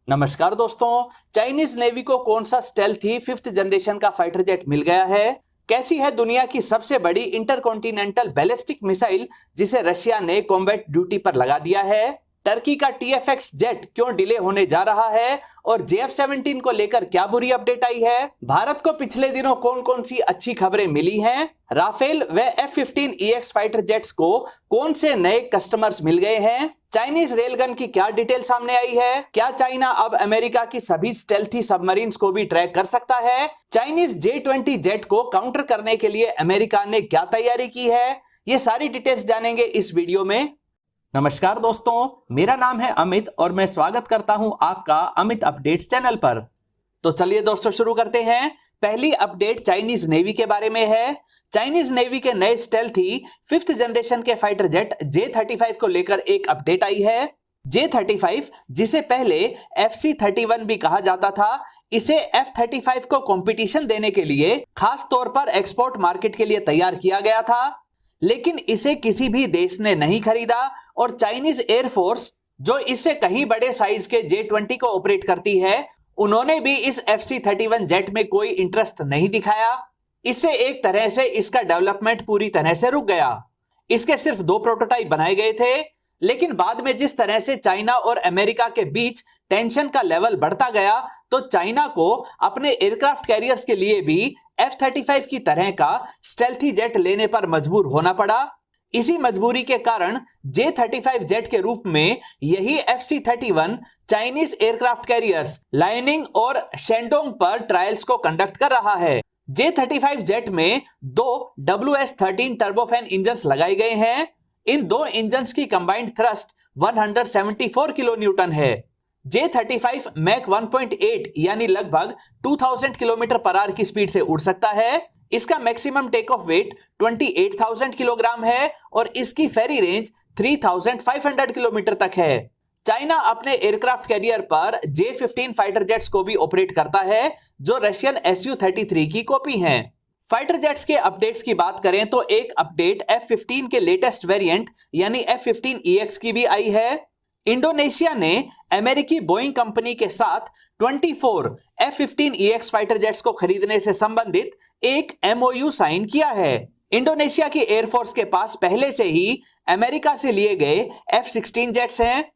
नमस्कार दोस्तों। Chinese navy को कौन सा स्टेल्थी 5th जनरेशन का फाइटर जेट मिल गया है? कैसी है दुनिया की सबसे बड़ी इंटरकॉन्टिनेंटल बैलिस्टिक मिसाइल जिसे रशिया ने कॉम्बैट ड्यूटी पर लगा दिया है? टर्की का TFX जेट क्यों डिले होने जा रहा है और JF-17 को लेकर क्या बुरी अपडेट आई है? भारत को पिछले दिनों कौन कौन सी अच्छी खबरें मिली हैं? राफेल व F-15EX फाइटर जेट्स को कौन से नए कस्टमर्स मिल गए हैं? चाइनीज रेलगन की क्या डिटेल सामने आई है? क्या चाइना अब अमेरिका की सभी स्टेल्थी सबमरीन्स को भी ट्रैक कर सकता है? चाइनीज J-20 जेट को काउंटर करने के लिए अमेरिका ने क्या तैयारी की है? ये सारी डिटेल्स जानेंगे इस वीडियो में। नमस्कार दोस्तों, मेरा नाम है अमित और मैं स्वागत करता हूं आपका अमित अपडेट्स चैनल पर। तो चलिए दोस्तों शुरू करते हैं। पहली अपडेट चाइनीज नेवी के बारे में है। चाइनीज नेवी के नए स्टेल्थी 5th जनरेशन के फाइटर जेट J-35 को लेकर एक अपडेट आई है। J-35 जिसे पहले FC-31 भी कहा जाता था, इसे F-35 को कंपटीशन देने के लिए खास तौर पर एक्सपोर्ट मार्केट के लिए तैयार किया गया था, लेकिन इसे किसी भी देश ने नहीं खरीदा और चाइनीज एयरफोर्स जो इससे कहीं बड़े साइज के J-20 को ऑपरेट करती है, उन्होंने भी इस FC-31 जेट में कोई इंटरेस्ट नहीं दिखाया। इससे एक तरह से इसका डेवलपमेंट पूरी तरह से रुक गया। इसके सिर्फ 2 प्रोटोटाइप बनाए गए थे, लेकिन बाद में जिस तरह से चाइना और अमेरिका के बीच टेंशन का लेवल बढ़ता गया, तो चाइना को अपने एयरक्राफ्ट कैरियर्स के लिए भी F-35 की तरह का स्टेल्थी जेट लेने पर मजबूर होना पड़ा। इसी मजबूरी के कारण J-35 जेट के रूप में यही FC-31 Chinese aircraft carriers lining और शेंडोंग पर ट्रायल्स को कंडक्ट कर रहा है। J-35 जेट में 2 WS-13 टर्बोफैन इंजन्स लगाए गए हैं। इन 2 इंजन्स की कंबाइंड थ्रस्ट 174 किलो न्यूटन है। J-35 मैक 1.8 यानी लगभग 2000 किलोमीटर पर आवर की स्पीड से उड़ सकता है। इसका maximum takeoff weight 28,000 kilogram है और इसकी फेरी रेंज 3,500 किलोमीटर तक है। चाइना अपने एयरक्राफ्ट कैरियर पर J-15 फाइटर जेट्स को भी ऑपरेट करता है, जो रशियन Su-33 की कॉपी हैं। फाइटर जेट्स के अपडेट्स की बात करें तो एक अपडेट F-15 के लेटेस्ट वेरिएंट यानी F-15EX की भी आई है। इंडोनेशिया ने अमेरिकी बोइंग कंपनी के साथ 24 F-15EX फाइटर जेट्स को खरीदने से संबंधित एक MOU साइन किया है। इंडोनेशिया की एयरफोर्स के पास पहले से ही अमेरिका से लिए गए F-16 जेट्स हैं।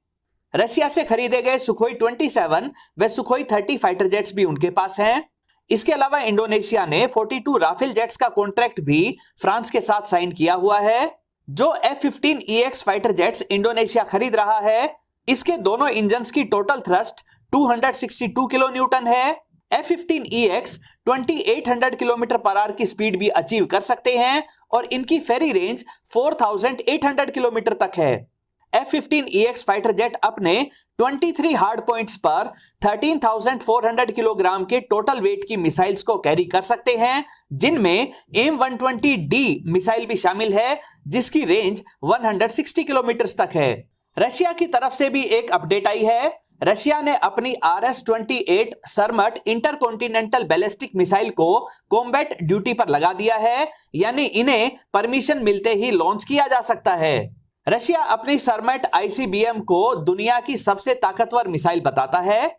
रशिया से खरीदे गए सुखोई 27 व सुखोई 30 फाइटर जेट्स भी उनके पास हैं। इसके अलावा इंडोनेशिया ने 42 राफेल जेट्स का कॉन्ट्रैक्ट भी फ्रांस के साथ साइन किया हुआ है। जो F-15EX फाइटर जेट्स इंडोनेशिया खरीद रहा है, इसके दोनों इंजन्स की टोटल थ्रस्ट 262 किलो न्यूटन है। F-15EX 2800 किलोमीटर पर आवर की स्पीड भी अचीव कर सकते हैं और इनकी फेरी रेंज 4800 किलोमीटर तक है। F-15EX फाइटर जेट अपने 23 हार्ड पॉइंट्स पर 13,400 किलोग्राम के टोटल वेट की मिसाइल्स को कैरी कर सकते हैं, जिनमें AIM-120D मिसाइल भी शामिल है, जिसकी रेंज 160 किलोमीटर तक है। रशिया की तरफ से भी एक अपडेट आई है। रशिया ने अपनी RS-28 सरमट इंटरकॉन्टिनेंटल बैलिस्टिक मिसाइल को कॉम्बैट ड्यूटी पर लगा दिया है, यानी इन्हें परमिशन मिलते ही लॉन्च किया जा सकता है। रशिया अपनी सरमट ICBM को दुनिया की सबसे ताकतवर मिसाइल बताता है।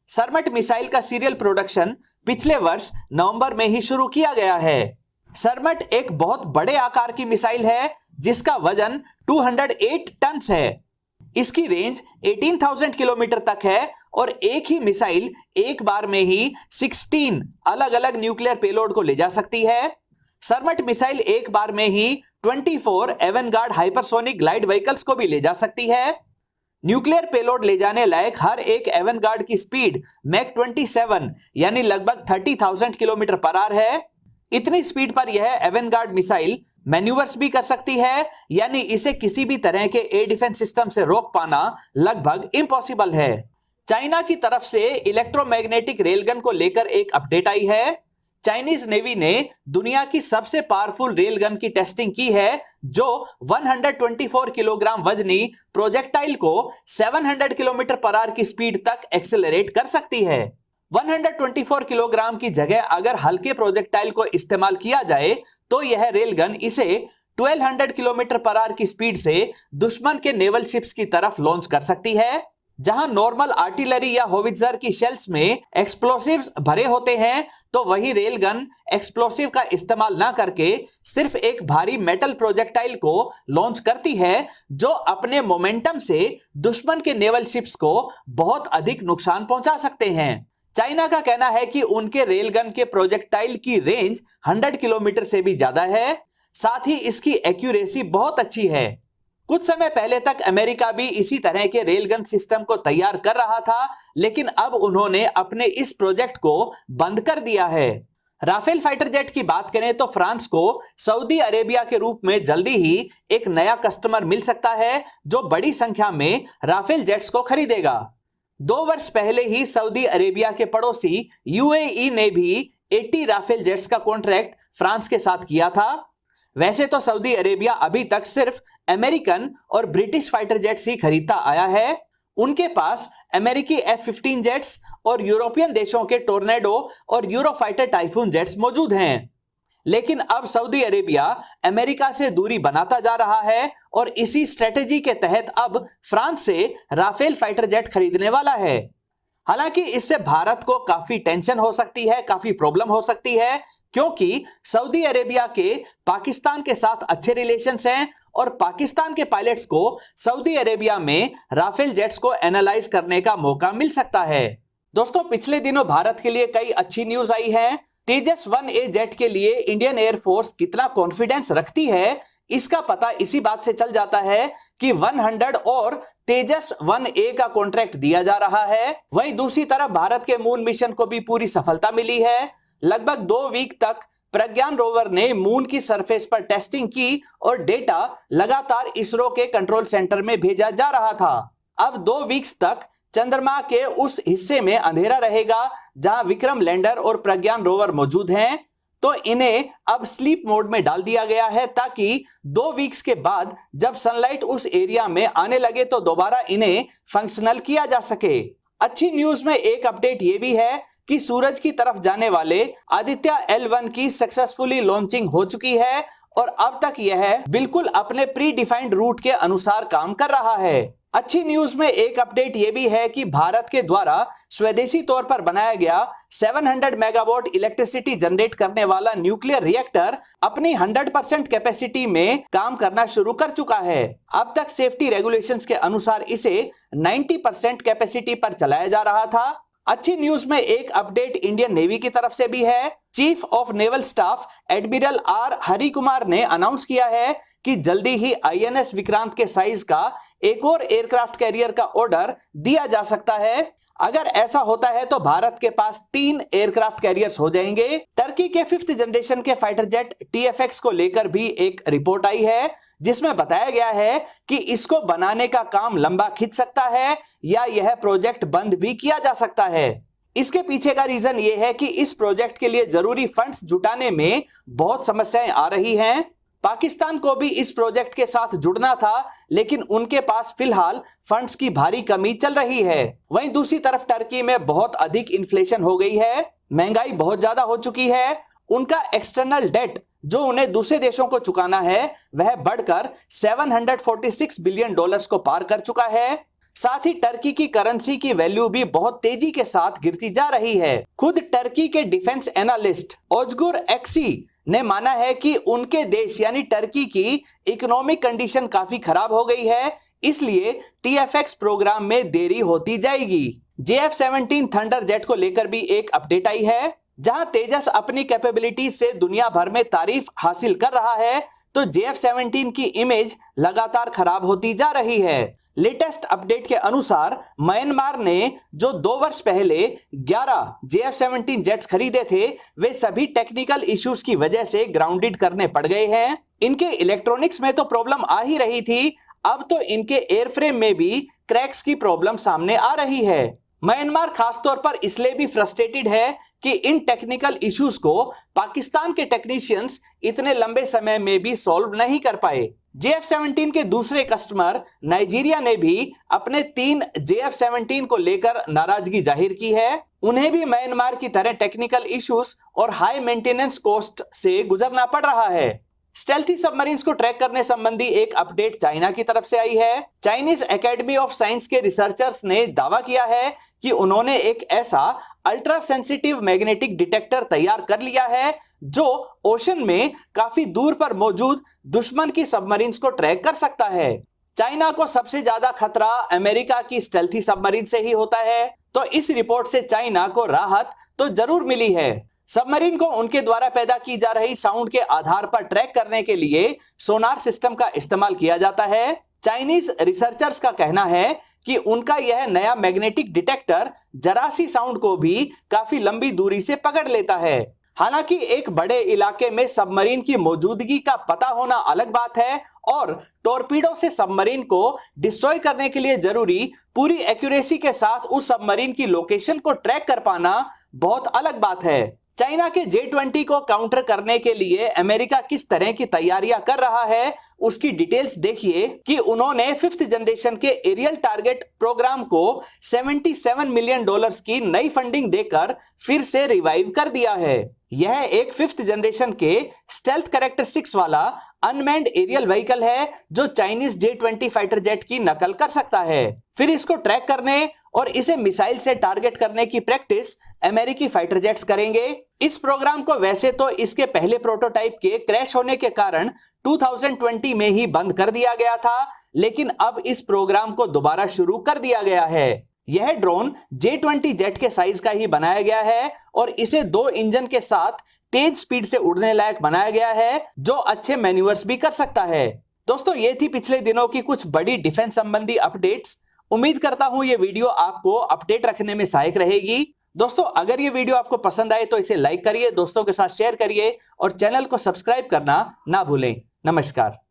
सरमट मिसाइल का सीरियल प्रोडक्शन पिछले वर्ष नवंबर में ही शुरू किया गया है। सरमट एक बहुत बड़े आकार की मिसाइल है, जिसका वजन 208 टन है। इसकी रेंज 18,000 किलोमीटर तक है और एक ही मिसाइल एक बार में ही 16 अलग अलग न्यूक्लियर पेलोड को ले जा सकती है। सरमट मिसाइल एक बार में ही 24 एवेनगार्ड हाइपरसोनिक ग्लाइड व्हीकल्स को भी ले जा सकती है। न्यूक्लियर पेलोड ले जाने लायक हर एक एवेनगार्ड की स्पीड मैक 27 यानी लगभग 30,000 किलोमीटर पर आवर है। इतनी स्पीड पर यह एवेनगार्ड मिसाइल मैन्यूवर्स भी कर सकती है, यानी इसे किसी भी तरह के एयर डिफेंस सिस्टम से रोक पाना लगभग इम्पॉसिबल है। चाइना की तरफ से इलेक्ट्रोमैग्नेटिक रेलगन को लेकर एक अपडेट आई है। चाइनीज नेवी ने दुनिया की सबसे पावरफुल रेलगन की टेस्टिंग की है, जो 124 किलोग्राम वजनी प्रोजेक्टाइल को 700 किलोमीटर पर आवर की स्पीड तक एक्सेलरेट कर सकती है। 124 किलोग्राम की जगह अगर हल्के प्रोजेक्टाइल को इस्तेमाल किया जाए, तो यह रेलगन इसे 1200 किलोमीटर पर आवर की स्पीड से दुश्मन के नेवल शिप्स की तरफ लॉन्च कर सकती है। जहां नॉर्मल आर्टिलरी या होवित्जर की शेल्स में एक्सप्लोसिव्स भरे होते हैं, तो वही रेलगन एक्सप्लोसिव का इस्तेमाल ना करके सिर्फ एक भारी मेटल प्रोजेक्टाइल को लॉन्च करती है, जो अपने मोमेंटम से दुश्मन के नेवल शिप्स को बहुत अधिक नुकसान पहुंचा सकते हैं। चाइना का कहना है कि उनके रेलगन के प्रोजेक्टाइल की रेंज 100 किलोमीटर से भी ज्यादा है, साथ ही इसकी एक्यूरेसी बहुत अच्छी है। कुछ समय पहले तक अमेरिका भी इसी तरह के रेलगन सिस्टम को तैयार कर रहा था, लेकिन अब उन्होंने अपने इस प्रोजेक्ट को बंद कर दिया है। राफेल फाइटर जेट की बात करें तो फ्रांस को सऊदी अरेबिया के रूप में जल्दी ही एक नया कस्टमर मिल सकता है, जो बड़ी संख्या में राफेल जेट्स को खरीदेगा। 2 वर्ष पहले ही सऊदी अरेबिया के पड़ोसी यूएई ने भी 80 राफेल जेट्स का कॉन्ट्रैक्ट फ्रांस के साथ किया था। वैसे तो सऊदी अरेबिया अभी तक सिर्फ अमेरिकन और ब्रिटिश फाइटर जेट्स ही खरीदता आया है। उनके पास अमेरिकी F-15 जेट्स और यूरोपियन देशों के टोर्नेडो और यूरोफाइटर टाइफून जेट्स मौजूद हैं। लेकिन अब सऊदी अरेबिया अमेरिका से दूरी बनाता जा रहा है और इसी स्ट्रेटेजी के तहत अब फ्रांस से राफेल फाइटर जेट खरीदने वाला है। हालांकि इससे भारत को काफी टेंशन हो सकती है, काफी प्रॉब्लम हो सकती है, क्योंकि सऊदी अरेबिया के पाकिस्तान के साथ अच्छे रिलेशंस हैं और पाकिस्तान के पायलट्स को सऊदी अरेबिया में राफेल जेट्स को एनालाइज करने का मौका मिल सकता है। दोस्तों, पिछले दिनों भारत के लिए कई अच्छी न्यूज आई है। तेजस 1A जेट के लिए इंडियन एयरफोर्स कितना कॉन्फिडेंस रखती है, इसका पता इसी बात से चल जाता है कि 100 और तेजस 1A का कॉन्ट्रैक्ट दिया जा रहा है। वहीं दूसरी तरफ भारत के मून मिशन को भी पूरी सफलता मिली है। लगभग 2 वीक तक प्रज्ञान रोवर ने मून की सरफेस पर टेस्टिंग की और डेटा लगातार इसरो के कंट्रोल सेंटर में भेजा जा रहा था। अब 2 वीक्स तक चंद्रमा के उस हिस्से में अंधेरा रहेगा जहां विक्रम लैंडर और प्रज्ञान रोवर मौजूद हैं, तो इन्हें अब स्लीप मोड में डाल दिया गया है, ताकि 2 वीक्स के बाद जब सनलाइट उस एरिया में आने लगे तो दोबारा इन्हें फंक्शनल किया जा सके। अच्छी न्यूज में एक अपडेट यह भी है कि सूरज की तरफ जाने वाले आदित्य L1 की सक्सेसफुली लॉन्चिंग हो चुकी है और अब तक यह बिल्कुल अपने प्री डिफाइंड रूट के अनुसार काम कर रहा है। अच्छी न्यूज में एक अपडेट यह भी है कि भारत के द्वारा स्वदेशी तौर पर बनाया गया 700 मेगावाट इलेक्ट्रिसिटी जनरेट करने वाला न्यूक्लियर रिएक्टर अपनी 100% कैपेसिटी में काम करना शुरू कर चुका है। अब तक सेफ्टी रेगुलेशंस के अनुसार इसे 90% कैपेसिटी पर चलाया जा रहा था। अच्छी न्यूज में एक अपडेट इंडियन नेवी की तरफ से भी है। Chief of naval staff admiral R Hari Kumar ने अनाउंस किया है कि जल्दी ही INS विक्रांत के साइज का एक और एयरक्राफ्ट कैरियर का ऑर्डर दिया जा सकता है। अगर ऐसा होता है तो भारत के पास 3 एयरक्राफ्ट कैरियर्स हो जाएंगे। टर्की के 5th जनरेशन के फाइटर जेट TFX को लेकर भी एक रिपोर्ट आई है, जिसमें बताया गया है कि इसको बनाने का काम लंबा खिंच सकता है या यह प्रोजेक्ट बंद भी किया जा सकता है। इसके पीछे का रीजन यह है कि इस प्रोजेक्ट के लिए जरूरी फंड्स जुटाने में बहुत समस्याएं आ रही हैं। पाकिस्तान को भी इस प्रोजेक्ट के साथ जुड़ना था, लेकिन उनके पास फिलहाल फंड्स की भारी कमी चल रही है। वहीं दूसरी तरफ टर्की में बहुत अधिक इन्फ्लेशन हो गई है, महंगाई बहुत ज्यादा हो चुकी है। उनका एक्सटर्नल डेट जो उन्हें दूसरे देशों को चुकाना है वह बढ़कर $746 बिलियन को पार कर चुका है। साथ ही टर्की की करेंसी की वैल्यू भी बहुत तेजी के साथ गिरती जा रही है। खुद टर्की के डिफेंस एनालिस्ट ओजगुर एक्सी ने माना है कि उनके देश यानी टर्की की इकोनॉमिक कंडीशन काफी खराब हो गई है, इसलिए TFX प्रोग्राम में देरी होती जाएगी। JF-17 थंडर जेट को लेकर भी एक अपडेट आई है। जहां तेजस अपनी कैपेबिलिटी से दुनिया भर में तारीफ हासिल कर रहा है, तो JF-17 की इमेज लगातार खराब होती जा रही है। लेटेस्ट अपडेट के अनुसार म्यांमार ने जो 2 वर्ष पहले 11 JF-17 जेट्स खरीदे थे, वे सभी टेक्निकल इश्यूज की वजह से ग्राउंडेड करने पड़ गए हैं। इनके इलेक्ट्रॉनिक्स में तो प्रॉब्लम आ ही रही थी, अब तो इनके एयरफ्रेम में भी क्रैक्स की प्रॉब्लम सामने आ रही है। म्यांमार खासतौर पर इसलिए भी फ्रस्ट्रेटेड है कि इन टेक्निकल इश्यूज को पाकिस्तान के टेक्नीशियंस इतने लंबे समय में भी सॉल्व नहीं कर पाए। JF-17 के दूसरे कस्टमर नाइजीरिया ने भी अपने 3 JF-17 को लेकर नाराजगी जाहिर की है। उन्हें भी म्यांमार की तरह टेक्निकल इश्यूज और हाई मेंटेनेंस कॉस्ट से गुजरना पड़ रहा है। स्टेल्थी सबमरीन्स को ट्रैक करने संबंधी एक अपडेट चाइना की तरफ से आई है। चाइनीज एकेडमी ऑफ साइंस के रिसर्चर्स ने दावा किया है कि उन्होंने एक ऐसा अल्ट्रा सेंसिटिव मैग्नेटिक डिटेक्टर तैयार कर लिया है जो ओशन में काफी दूर पर मौजूद दुश्मन की सबमरीन्स को ट्रैक कर सकता है। चाइना को सबसे ज्यादा खतरा अमेरिका की स्टेल्थी सबमरीन से ही होता है, तो इस रिपोर्ट से चाइना को राहत तो जरूर मिली है। सबमरीन को उनके द्वारा पैदा की जा रही साउंड के आधार पर ट्रैक करने के लिए सोनार सिस्टम का इस्तेमाल किया जाता है। चाइनीज रिसर्चर्स का कहना है कि उनका यह नया मैग्नेटिक डिटेक्टर जरा सी साउंड को भी काफी लंबी दूरी से पकड़ लेता है। हालांकि एक बड़े इलाके में सबमरीन की मौजूदगी का पता होना अलग बात है और टॉर्पीडो से सबमरीन को डिस्ट्रॉय करने के लिए जरूरी पूरी एक्यूरेसी के साथ उस सबमरीन की लोकेशन को ट्रैक कर पाना बहुत अलग बात है। चाइना के J-20 को काउंटर करने के लिए अमेरिका किस तरह की तैयारियां कर रहा है उसकी डिटेल्स देखिए कि उन्होंने 5th जनरेशन के एरियल टारगेट प्रोग्राम को $77 मिलियन की नई फंडिंग देकर फिर से रिवाइव कर दिया है। यह एक 5th जनरेशन के स्टेल्थ कैरेक्टरिस्टिक्स वाला अनमैन्ड एरियल व्हीकल है जो चाइनीज J-20 फाइटर जेट की नकल कर सकता है। फिर इसको ट्रैक करने और इसे मिसाइल से टारगेट करने की प्रैक्टिस अमेरिकी फाइटर जेट्स करेंगे। इस प्रोग्राम को वैसे तो इसके पहले प्रोटोटाइप के क्रैश होने के कारण 2020 में ही बंद कर दिया गया था, लेकिन अब इस प्रोग्राम को दोबारा शुरू कर दिया गया है। यह ड्रोन J-20 जेट के साइज का ही बनाया गया है और इसे 2 इंजन के साथ तेज स्पीड से उड़ने लायक बनाया गया है जो अच्छे मैन्यूवर्स भी कर सकता है। दोस्तों, ये थी पिछले दिनों की कुछ बड़ी डिफेंस संबंधी अपडेट्स। उम्मीद करता हूं ये वीडियो आपको अपडेट रखने में सहायक रहेगी। दोस्तों, अगर ये वीडियो आपको पसंद आए तो इसे लाइक करिए, दोस्तों के साथ शेयर करिए और चैनल को सब्सक्राइब करना ना भूलें। नमस्कार।